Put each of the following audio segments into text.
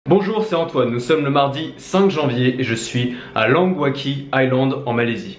Bonjour, c'est Antoine, nous sommes le mardi 5 janvier et je suis à Langkawi Island en Malaisie.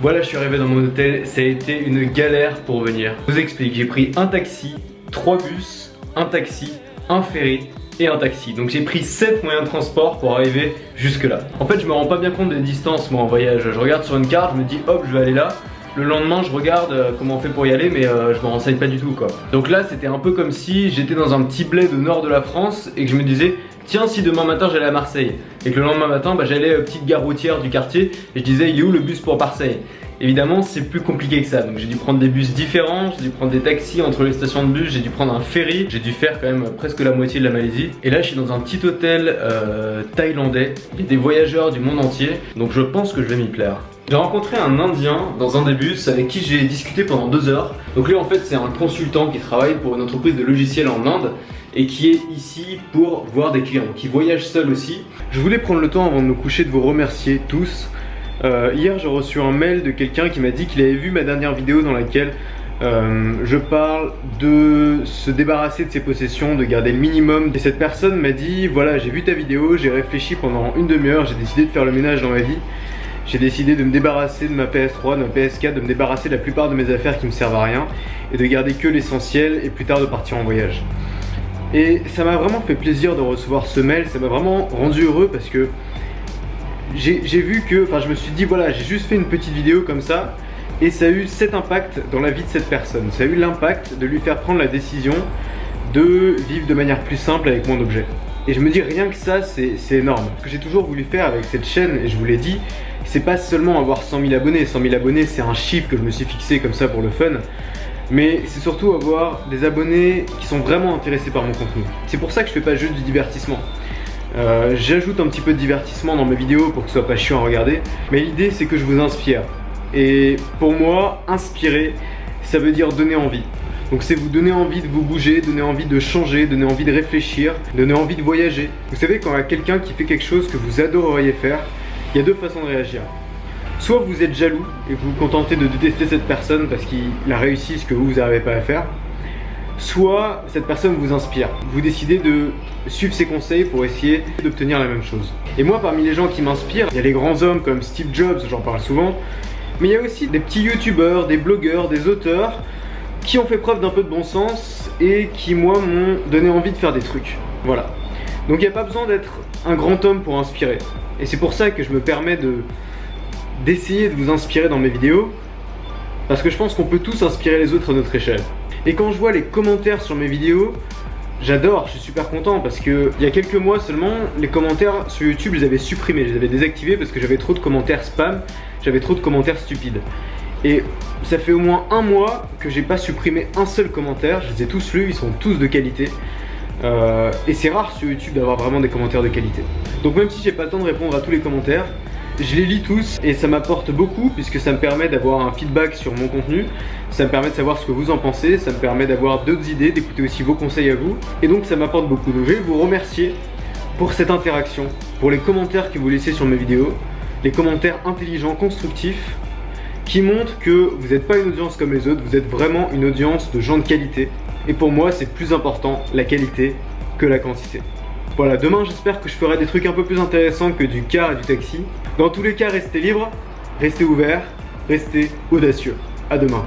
Voilà, je suis arrivé dans mon hôtel, ça a été une galère pour venir. Je vous explique, j'ai pris un taxi, 3 bus, un taxi, un ferry et un taxi. Donc j'ai pris 7 moyens de transport pour arriver jusque là. En fait, je me rends pas bien compte des distances moi en voyage. Je regarde sur une carte, je me dis hop, je vais aller là. Le lendemain, je regarde comment on fait pour y aller, mais je me renseigne pas du tout quoi. Donc là, c'était un peu comme si j'étais dans un petit bled au nord de la France et que je me disais tiens, si demain matin j'allais à Marseille et que le lendemain matin j'allais petite gare routière du quartier et je disais il est où le bus pour Marseille? Évidemment, c'est plus compliqué que ça. Donc j'ai dû prendre des bus différents, j'ai dû prendre des taxis entre les stations de bus, j'ai dû prendre un ferry, j'ai dû faire quand même presque la moitié de la Malaisie. Et là, je suis dans un petit hôtel thaïlandais. Il y a des voyageurs du monde entier, donc je pense que je vais m'y plaire. J'ai rencontré un Indien dans un des bus avec qui j'ai discuté pendant 2 heures. Donc lui, en fait, c'est un consultant qui travaille pour une entreprise de logiciels en Inde et qui est ici pour voir des clients, qui voyage seul aussi. Je voulais prendre le temps avant de me coucher de vous remercier tous. Hier, j'ai reçu un mail de quelqu'un qui m'a dit qu'il avait vu ma dernière vidéo dans laquelle je parle de se débarrasser de ses possessions, de garder le minimum. Et cette personne m'a dit voilà, j'ai vu ta vidéo, j'ai réfléchi pendant une demi-heure, j'ai décidé de faire le ménage dans ma vie. J'ai décidé de me débarrasser de ma PS3, de ma PS4, de me débarrasser de la plupart de mes affaires qui me servent à rien et de garder que l'essentiel et plus tard de partir en voyage. Et ça m'a vraiment fait plaisir de recevoir ce mail, ça m'a vraiment rendu heureux parce que j'ai vu que, je me suis dit voilà, j'ai juste fait une petite vidéo comme ça et ça a eu cet impact dans la vie de cette personne. Ça a eu l'impact de lui faire prendre la décision de vivre de manière plus simple avec moins d'objets. Et je me dis rien que ça, c'est énorme. Ce que j'ai toujours voulu faire avec cette chaîne, et je vous l'ai dit, c'est pas seulement avoir 100 000 abonnés. 100 000 abonnés, c'est un chiffre que je me suis fixé comme ça pour le fun. Mais c'est surtout avoir des abonnés qui sont vraiment intéressés par mon contenu. C'est pour ça que je fais pas juste du divertissement. J'ajoute un petit peu de divertissement dans mes vidéos pour que ce soit pas chiant à regarder. Mais l'idée, c'est que je vous inspire. Et pour moi, inspirer, ça veut dire donner envie. Donc c'est vous donner envie de vous bouger, donner envie de changer, donner envie de réfléchir, donner envie de voyager. Vous savez, quand il y a quelqu'un qui fait quelque chose que vous adoreriez faire, il y a 2 façons de réagir. Soit vous êtes jaloux et vous vous contentez de détester cette personne parce qu'il a réussi ce que vous n'arrivez pas à faire. Soit cette personne vous inspire. Vous décidez de suivre ses conseils pour essayer d'obtenir la même chose. Et moi, parmi les gens qui m'inspirent, il y a les grands hommes comme Steve Jobs, j'en parle souvent. Mais il y a aussi des petits youtubeurs, des blogueurs, des auteurs qui ont fait preuve d'un peu de bon sens et qui, moi, m'ont donné envie de faire des trucs. Voilà. Donc il n'y a pas besoin d'être un grand homme pour inspirer. Et c'est pour ça que je me permets d'essayer de vous inspirer dans mes vidéos, parce que je pense qu'on peut tous inspirer les autres à notre échelle. Et quand je vois les commentaires sur mes vidéos, j'adore, je suis super content parce que il y a quelques mois seulement, les commentaires sur YouTube, je les avais supprimés, je les avais désactivés parce que j'avais trop de commentaires spam, j'avais trop de commentaires stupides. Et ça fait au moins un mois que j'ai pas supprimé un seul commentaire, je les ai tous lus, ils sont tous de qualité. Et c'est rare sur YouTube d'avoir vraiment des commentaires de qualité. Donc même si j'ai pas le temps de répondre à tous les commentaires, je les lis tous et ça m'apporte beaucoup puisque ça me permet d'avoir un feedback sur mon contenu, ça me permet de savoir ce que vous en pensez, ça me permet d'avoir d'autres idées, d'écouter aussi vos conseils à vous, et donc ça m'apporte beaucoup. Donc je vais vous remercier pour cette interaction, pour les commentaires que vous laissez sur mes vidéos, les commentaires intelligents, constructifs, qui montrent que vous n'êtes pas une audience comme les autres, vous êtes vraiment une audience de gens de qualité. Et pour moi, c'est plus important la qualité que la quantité. Voilà, demain j'espère que je ferai des trucs un peu plus intéressants que du car et du taxi. Dans tous les cas, restez libres, restez ouverts, restez audacieux. À demain.